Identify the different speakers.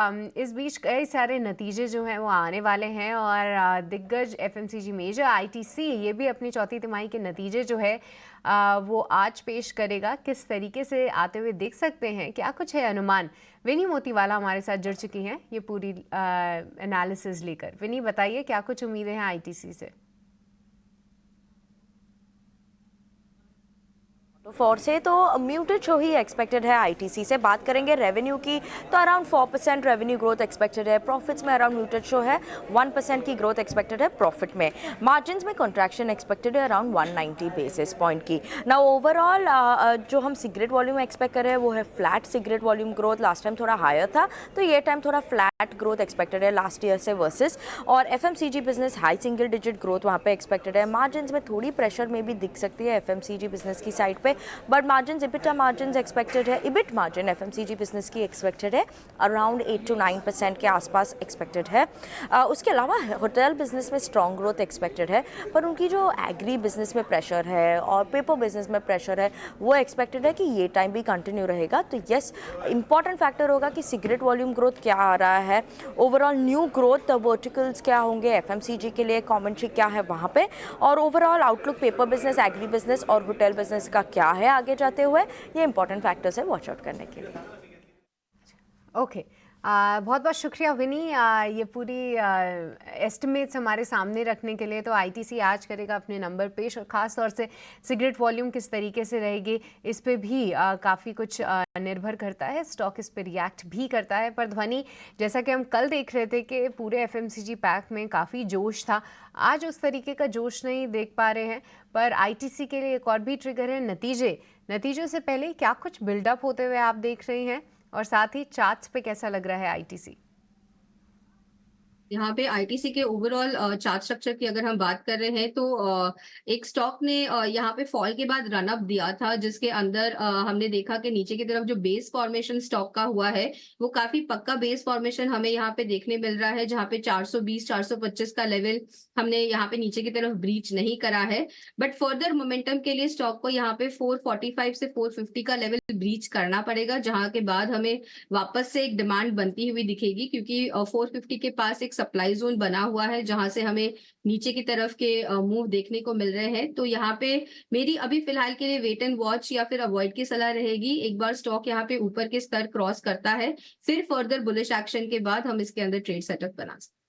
Speaker 1: इस बीच कई सारे नतीजे जो हैं वो आने वाले हैं और दिग्गज एफएमसीजी मेजर आईटीसी ये भी अपनी चौथी तिमाही के नतीजे जो है वो आज पेश करेगा। किस तरीके से आते हुए देख सकते हैं, क्या कुछ है अनुमान? विनी मोतीवाला हमारे साथ जुड़ चुकी हैं ये पूरी एनालिसिस लेकर। विनी, बताइए क्या कुछ उम्मीदें हैं आईटीसी से?
Speaker 2: फोर से तो म्यूटेड शो ही एक्सपेक्टेड है। आईटीसी से बात करेंगे रेवेन्यू की तो अराउंड 4% रेवेन्यू ग्रोथ एक्सपेक्टेड है। प्रॉफिट्स में अराउंड म्यूटेड शो है, 1% की ग्रोथ एक्सपेक्टेड है प्रॉफिट में। मार्जिन्स में कंट्रैक्शन एक्सपेक्टेड है अराउंड 190 बेसिस पॉइंट की। ना ओवरऑल जो हम सिगरेट वॉल्यूम एक्सपेक्ट कर रहे हैं वो है flat cigarette volume growth. Last time थोड़ा हायर था तो ये टाइम थोड़ा फ्लैट ग्रोथ एक्सपेक्टेड है लास्ट ईयर से वर्सेस। और FMCG business high single digit growth वहाँ पे एक्सपेक्टेड है। मार्जिन्स में थोड़ी प्रेशर में भी दिख सकती है एफएमसीजी बिजनेस की साइड पे, but margin EBITDA margin expected है। इबिट मार्जिन एफएमसीजी बिजनेस की एक्सपेक्टेड है अराउंड 8 to 9% के आसपास एक्सपेक्टेड है। उसके अलावा होटल बिजनेस में स्ट्रॉन्ग ग्रोथ एक्सपेक्टेड है, पर उनकी जो एग्री बिजनेस में प्रेशर है और पेपर बिजनेस में प्रेशर है वो एक्सपेक्टेड है कि ये टाइम भी कंटिन्यू रहेगा। तो यस, इंपॉर्टेंट फैक्टर होगा कि सिगरेट वॉल्यूम ग्रोथ क्या आ रहा है, ओवरऑल न्यू ग्रोथ वर्टिकल्स क्या होंगे एफएमसीजी के लिए, कमेंट्री क्या है वहाँ पे, और overall outlook paper business, agri business और होटल बिजनेस का क्या है आगे जाते हुए। ये इंपॉर्टेंट फैक्टर्स है वॉच आउट करने के लिए।
Speaker 1: ओके, बहुत बहुत शुक्रिया विनी, ये पूरी एस्टिमेट्स हमारे सामने रखने के लिए। तो आईटीसी आज करेगा अपने नंबर पेश और ख़ास तौर से सिगरेट वॉल्यूम किस तरीके से रहेगी इस पे भी काफ़ी कुछ निर्भर करता है। स्टॉक इस पे रिएक्ट भी करता है। पर ध्वनि, जैसा कि हम कल देख रहे थे कि पूरे एफएमसीजी पैक में काफ़ी जोश था, आज उस तरीके का जोश नहीं देख पा रहे हैं। पर आईटीसी के लिए एक और भी ट्रिगर है नतीजों से पहले क्या कुछ बिल्डअप होते हुए आप देख रहे हैं, और साथ ही चार्ट्स पे कैसा लग रहा है आईटीसी?
Speaker 3: यहाँ पे आईटीसी के ओवरऑल चार्ट स्ट्रक्चर की अगर हम बात कर रहे हैं तो एक स्टॉक ने यहाँ पे फॉल के बाद रन अप दिया था, जिसके अंदर हमने देखा कि नीचे की तरफ जो बेस फॉर्मेशन स्टॉक का हुआ है वो काफी पक्का बेस फॉर्मेशन हमें यहाँ पे देखने मिल रहा है, जहाँ पे 420 425 का लेवल हमने यहाँ पे नीचे की तरफ ब्रीच नहीं करा है। बट फर्दर मोमेंटम के लिए स्टॉक को यहाँ पे 445 से 450 का लेवल ब्रीच करना पड़ेगा, जहां के बाद हमें वापस से एक डिमांड बनती हुई दिखेगी, क्योंकि 450 के पास एक सप्लाई जोन बना हुआ है जहां से हमें नीचे की तरफ के मूव देखने को मिल रहे हैं। तो यहाँ पे मेरी अभी फिलहाल के लिए वेट एंड वॉच या फिर अवॉइड की सलाह रहेगी। एक बार स्टॉक यहाँ पे ऊपर के स्तर क्रॉस करता है, फिर फर्दर बुलिश एक्शन के बाद हम इसके अंदर ट्रेड सेटअप बना सकते हैं।